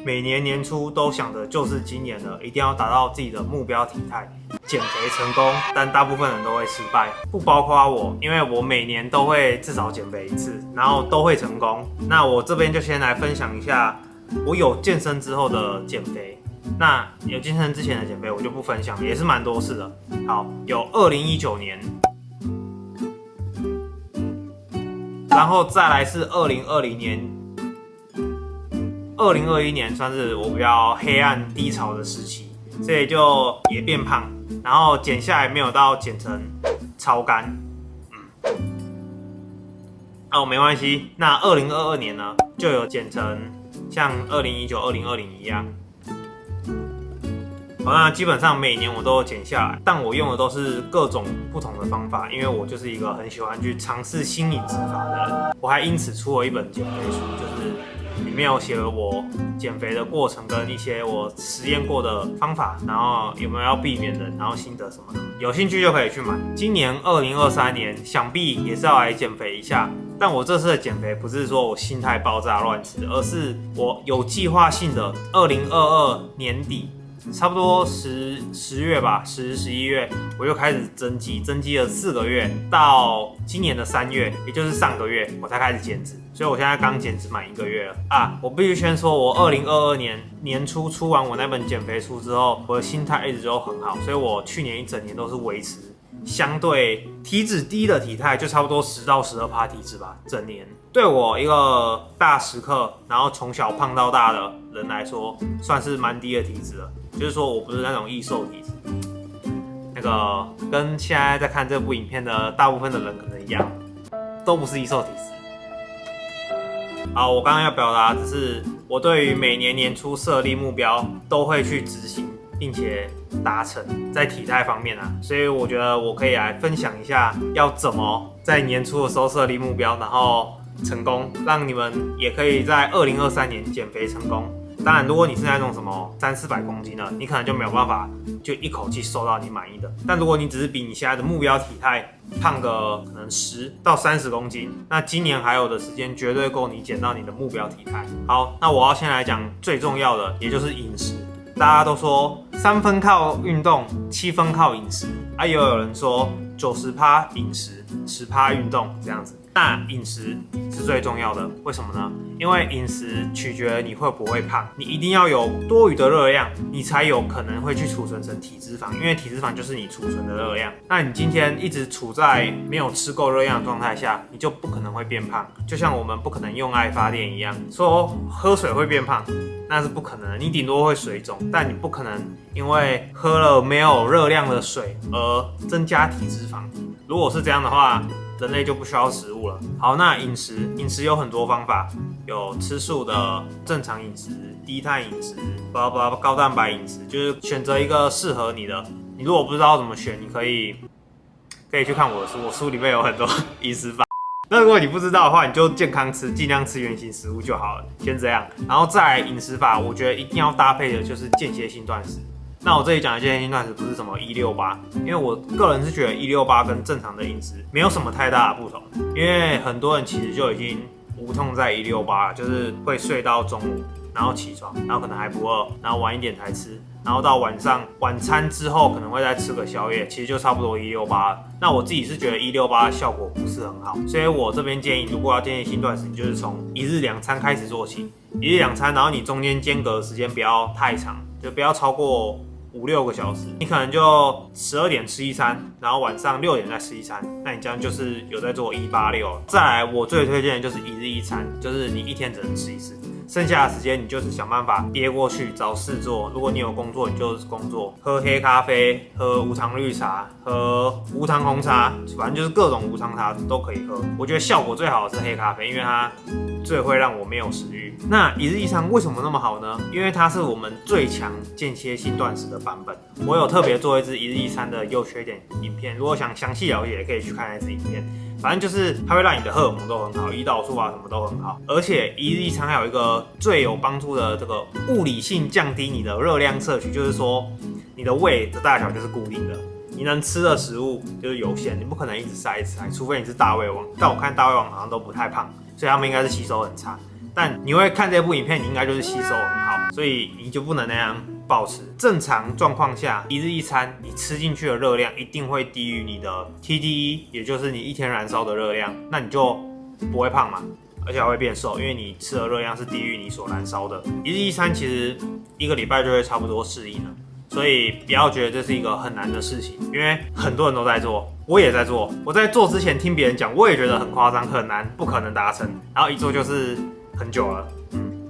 每年年初都想的就是今年了，一定要达到自己的目标体态，减肥成功。但大部分人都会失败，不包括我，因为我每年都会至少减肥一次，然后都会成功。那我这边就先来分享一下我有健身之后的减肥。那有健身之前的减肥我就不分享，也是蛮多次的。好，有2019年，然后再来是2020年。2021年算是我比较黑暗低潮的时期，所以就也变胖，然后减下来没有到减成超干，没关系。那2022年呢，就有减成像2019、2020一样。好，那基本上每年我都有减下来，但我用的都是各种不同的方法，因为我就是一个很喜欢去尝试新饮食法的人。我还因此出了一本减肥书，就是里面有写了我减肥的过程跟一些我实验过的方法，然后有没有要避免的，然后心得什么的，有兴趣就可以去买。今年2023年想必也是要来减肥一下，但我这次的减肥不是说我心态爆炸乱吃，而是我有计划性的2022年底。差不多10月吧，10、11月我就开始增肌了4个月，到今年的3月，也就是上个月我才开始减脂，所以我现在刚减脂满1个月了啊！我必须先说，我2022年年初出完我那本减肥书之后，我的心态一直都很好，所以我去年一整年都是维持相对体脂低的体态，就差不多10到12%体脂吧，整年。对我一个大10克，然后从小胖到大的人来说，算是蛮低的体脂了。就是说我不是那种易瘦体质，那个跟现在在看这部影片的大部分的人可能一样，都不是易瘦体质。好，我刚刚要表达的是，我对于每年年初设立目标都会去执行，并且达成在体态方面啊，所以我觉得我可以来分享一下要怎么在年初的时候设立目标，然后成功，让你们也可以在2023年减肥成功。当然，如果你是那种什么300-400公斤的，你可能就没有办法就一口气瘦到你满意的。但如果你只是比你现在的目标体态胖个可能10到30公斤，那今年还有的时间绝对够你减到你的目标体态。好，那我要先来讲最重要的，也就是饮食。大家都说3分靠运动，7分靠饮食，也有人说90%饮食，10%运动这样子。那饮食是最重要的，为什么呢？因为饮食取决于你会不会胖，你一定要有多余的热量，你才有可能会去储存成体脂肪，因为体脂肪就是你储存的热量。那你今天一直处在没有吃够热量的状态下，你就不可能会变胖。就像我们不可能用爱发电一样，说喝水会变胖，那是不可能的，你顶多会水肿，但你不可能因为喝了没有热量的水而增加体脂肪。如果是这样的话，人类就不需要食物了。好，那饮食有很多方法，有吃素的、正常饮食、低碳饮食、高蛋白饮食，就是选择一个适合你的。你如果不知道怎么选，你可以去看我的书，我书里面有很多饮食法。那如果你不知道的话，你就健康吃，尽量吃原型食物就好了，先这样。然后再来饮食法，我觉得一定要搭配的就是间歇性断食。那我这里讲的间歇性断食不是什么168，因为我个人是觉得168跟正常的饮食没有什么太大的不同，因为很多人其实就已经无痛在168了，就是会睡到中午，然后起床，然后可能还不饿，然后晚一点才吃，然后到晚餐之后可能会再吃个宵夜，其实就差不多168了。那我自己是觉得168的效果不是很好，所以我这边建议，如果要间歇性断食，你就是从1日2餐开始做起，1日2餐，然后你中间间隔的时间不要太长，就不要超过5-6个小时，你可能就12点吃一餐，然后晚上6点再吃一餐，那你这样就是有在做186。再来，我最推荐的就是1日1餐，就是你一天只能吃一次，剩下的时间你就是想办法憋过去找事做。如果你有工作，你就是工作，喝黑咖啡，喝无糖绿茶，喝无糖红茶，反正就是各种无糖茶都可以喝。我觉得效果最好的是黑咖啡，因为它最会让我没有食欲。那1日1餐为什么那么好呢？因为它是我们最强间歇性断食的版本。我有特别做一支1日1餐的优缺点影片，如果想详细了解，也可以去看那支影片。反正就是它会让你的荷尔蒙都很好，胰岛素啊什么都很好，而且1日1餐还有一个最有帮助的这个物理性降低你的热量摄取，就是说你的胃的大小就是固定的。你能吃的食物就是有限，你不可能一直塞，除非你是大胃王。但我看大胃王好像都不太胖，所以他们应该是吸收很差。但你会看这部影片，你应该就是吸收很好，所以你就不能那样暴吃。正常状况下，一日一餐你吃进去的热量一定会低于你的 TDE， 也就是你一天燃烧的热量，那你就不会胖嘛，而且还会变瘦，因为你吃的热量是低于你所燃烧的。一日一餐其实1个礼拜就会差不多适应了。所以不要觉得这是一个很难的事情，因为很多人都在做，我也在做。我在做之前听别人讲，我也觉得很夸张、很难、不可能达成，然后一做就是很久了。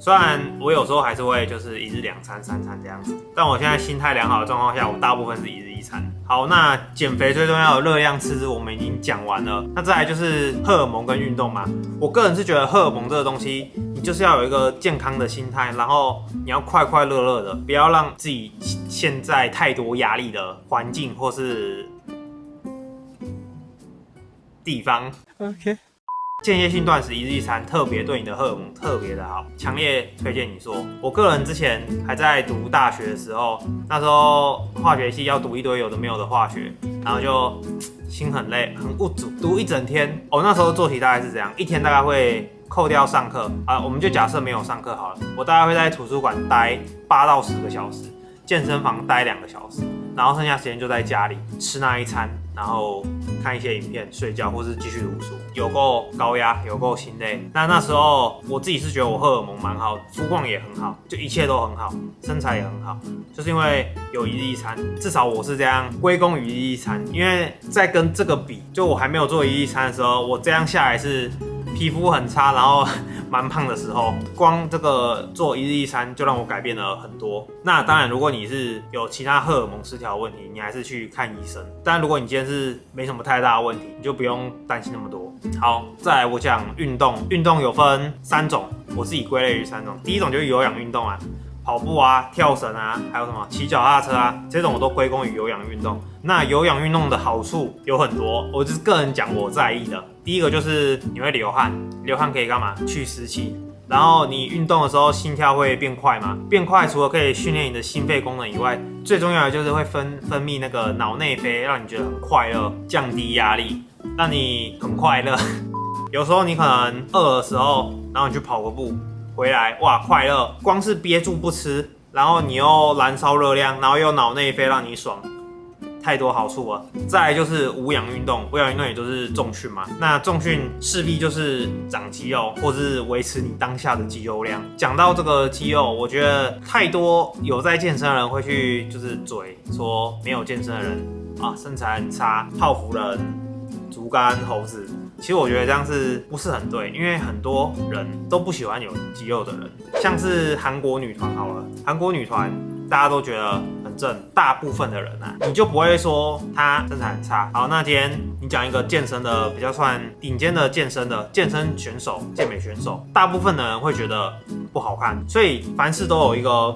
虽然我有时候还是会就是1日2餐、3餐这样子，但我现在心态良好的状况下，我大部分是1日1餐。好，那减肥最重要的热量吃我们已经讲完了，那再来就是荷尔蒙跟运动嘛。我个人是觉得荷尔蒙这个东西，你就是要有一个健康的心态，然后你要快快乐乐的，不要让自己陷在太多压力的环境或是地方。OK。间歇性断食1日1餐特别对你的荷尔蒙特别的好，强烈推荐你做。我个人之前还在读大学的时候，那时候化学系要读一堆有的没有的化学，然后就心很累，很无助，读一整天。那时候做题大概是这样，一天大概会扣掉上课啊，我们就假设没有上课好了，我大概会在图书馆待8到10个小时，健身房待2个小时，然后剩下时间就在家里吃那一餐，然后看一些影片、睡觉，或是继续读书，有够高压，有够心累。那时候我自己是觉得我荷尔蒙蛮好，肤况也很好，就一切都很好，身材也很好，就是因为有1日1餐，至少我是这样归功于1日1餐。因为在跟这个比，就我还没有做1日1餐的时候，我这样下来是皮肤很差，然后蛮胖的时候，光这个做1日1餐就让我改变了很多。那当然，如果你是有其他荷尔蒙失调的问题，你还是去看医生。但如果你今天是没什么太大的问题，你就不用担心那么多。好，再来我讲运动，运动有分3种，我自己归类于3种。第一种就是有氧运动啊，跑步啊、跳绳啊，还有什么骑脚踏车啊，这种我都归功于有氧运动。那有氧运动的好处有很多，我就是个人讲我在意的。第一个就是你会流汗，流汗可以干嘛？去湿气。然后你运动的时候心跳会变快嘛？变快除了可以训练你的心肺功能以外，最重要的就是会分泌那个脑内啡，让你觉得很快乐，降低压力，让你很快乐。有时候你可能饿的时候，然后你去跑个步，回来哇快乐，光是憋住不吃，然后你又燃烧热量，然后又脑内啡让你爽。太多好处了。再来就是无氧运动，无氧运动也就是重训嘛。那重训势必就是长肌肉，或是维持你当下的肌肉量。讲到这个肌肉，我觉得太多有在健身的人会去就是嘴说没有健身的人啊身材很差，泡芙人、竹竿猴子。其实我觉得这样是不是很对？因为很多人都不喜欢有肌肉的人，像是韩国女团好了，韩国女团大家都觉得很正，大部分的人啊，你就不会说她身材很差。好，那今天你讲一个健身的比较算顶尖的健身选手、健美选手，大部分的人会觉得不好看，所以凡事都有一个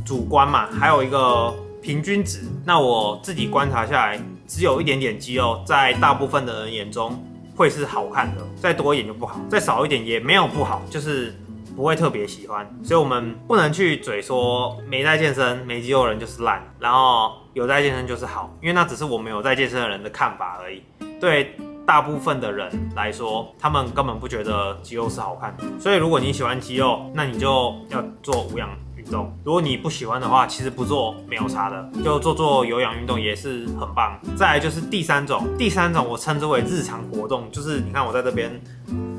主观嘛，还有一个平均值。那我自己观察下来，只有一点点肌肉，在大部分的人眼中会是好看的，再多一点就不好，再少一点也没有不好，就是不会特别喜欢。所以我们不能去嘴说没在健身、没肌肉的人就是烂，然后有在健身就是好，因为那只是我们有在健身的人的看法而已。对大部分的人来说，他们根本不觉得肌肉是好看的。所以如果你喜欢肌肉，那你就要做无氧运动。如果你不喜欢的话，其实不做没有差的，就做有氧运动也是很棒。再来就是第三种我称之为日常活动，就是你看我在这边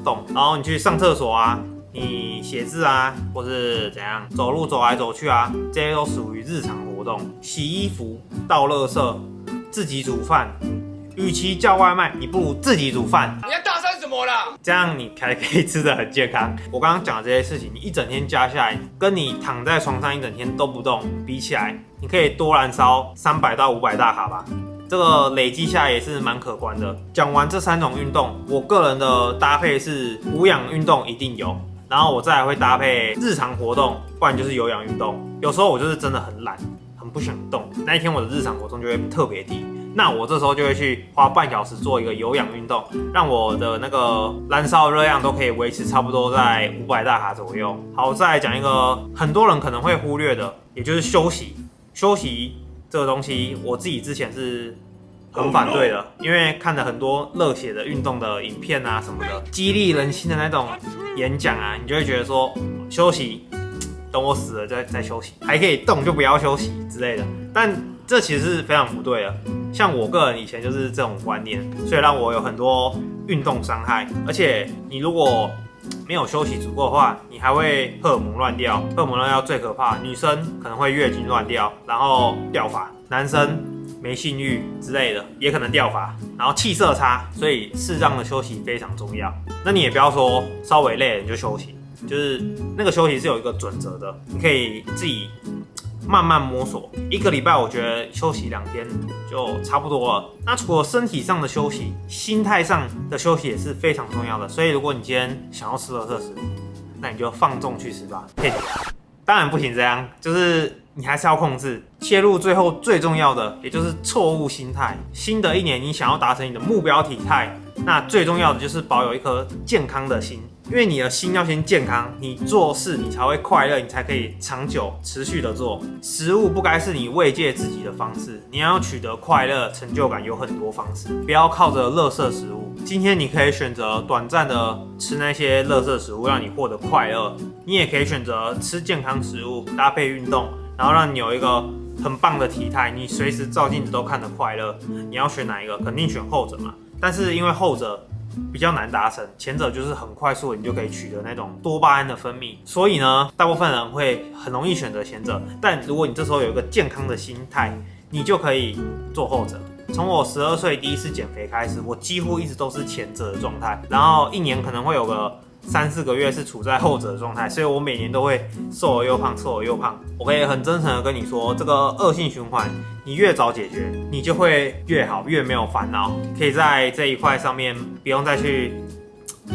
动，然后你去上厕所啊，你写字啊，或是怎样走路走来走去啊，这些都属于日常活动。洗衣服、倒垃圾、自己煮饭，与其叫外卖，你不如自己煮饭。你要大声什么啦？这样你才可以吃得很健康。我刚刚讲的这些事情，你一整天加下来，跟你躺在床上一整天都不动比起来，你可以多燃烧300到500大卡吧。这个累积下来也是蛮可观的。讲完这3种运动，我个人的搭配是无氧运动一定有，然后我再来会搭配日常活动，不然就是有氧运动。有时候我就是真的很懒，很不想动，那一天我的日常活动就会特别低。那我这时候就会去花半小时做一个有氧运动，让我的那个燃烧热量都可以维持差不多在500大卡左右。好，再来讲一个很多人可能会忽略的，也就是休息。休息这个东西，我自己之前是很反对的，因为看了很多热血的运动的影片啊什么的，激励人心的那种演讲啊，你就会觉得说休息，等我死了再休息，还可以动就不要休息之类的。但这其实是非常不对的。像我个人以前就是这种观念，所以让我有很多运动伤害。而且你如果没有休息足够的话，你还会荷尔蒙乱掉。荷尔蒙乱掉最可怕，女生可能会月经乱掉，然后掉发；男生没性欲之类的，也可能掉发，然后气色差。所以适当的休息非常重要。那你也不要说稍微累了你就休息，就是那个休息是有一个准则的，你可以自己慢慢摸索。1个礼拜我觉得休息2天就差不多了。那除了身体上的休息，心态上的休息也是非常重要的。所以如果你今天想要吃垃圾食物，那你就放纵去吃吧。骗你！当然不行这样，就是你还是要控制。切入最后最重要的，也就是错误心态。新的一年你想要达成你的目标体态，那最重要的就是保有一颗健康的心。因为你的心要先健康，你做事你才会快乐，你才可以长久持续的做。食物不该是你慰藉自己的方式，你要取得快乐成就感有很多方式，不要靠着垃圾食物。今天你可以选择短暂的吃那些垃圾食物，让你获得快乐；你也可以选择吃健康食物搭配运动，然后让你有一个很棒的体态，你随时照镜子都看得快乐。你要选哪一个？肯定选后者嘛。但是因为后者比较难达成，前者就是很快速的你就可以取得那种多巴胺的分泌，所以呢，大部分人会很容易选择前者。但如果你这时候有一个健康的心态，你就可以做后者。从我12岁第一次减肥开始，我几乎一直都是前者的状态，然后1年可能会有个3-4个月是处在后者的状态，所以我每年都会瘦而又胖，瘦而又胖。我可以很真诚的跟你说，这个恶性循环，你越早解决，你就会越好，越没有烦恼。可以在这一块上面不用再去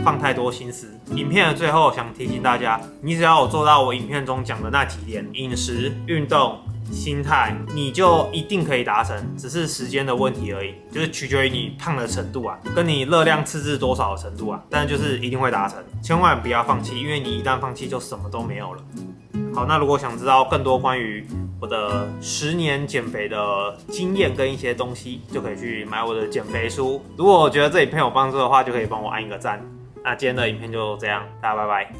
放太多心思。影片的最后想提醒大家，你只要有做到我影片中讲的那几点，饮食、运动、心态，你就一定可以达成，只是时间的问题而已，就是取决于你胖的程度啊，跟你热量赤字多少的程度啊，但就是一定会达成，千万不要放弃，因为你一旦放弃就什么都没有了。好，那如果想知道更多关于我的10年减肥的经验跟一些东西，就可以去买我的减肥书。如果我觉得这影片有帮助的话，就可以帮我按一个赞。那今天的影片就这样，大家拜拜。